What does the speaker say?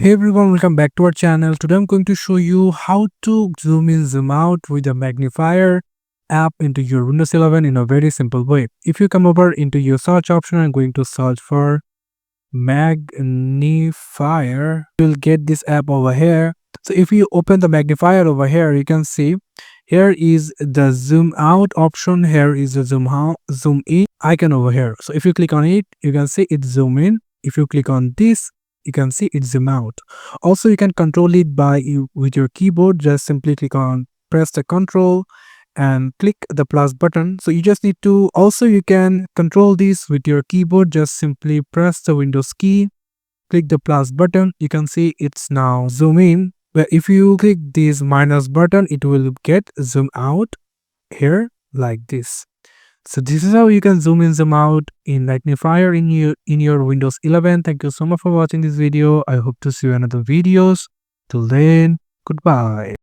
Hey everyone, welcome back to our channel. Today I'm going to show you how to zoom in, zoom out with the Magnifier app into your Windows 11 in a very simple way. If you come over into your search option, I'm going to search for Magnifier. You'll get this app over here. So if you open the Magnifier over here, you can see here is the zoom out option. Here is the zoom out, zoom in icon over here. So if you click on it, you can see it zoom in. If you click on this, you can see it zoom out. Also, you can control it with your keyboard. Just simply press the control and click the plus button. So you just need to, also you can control this with your keyboard. Just simply press the Windows key, click the plus button. You can see it's now zoom in. But if you click this minus button, it will get zoom out here like this. So this is how you can zoom in, zoom out in Magnifier in your Windows 11. Thank you so much for watching this video. I hope to see you in another videos. Till then, goodbye.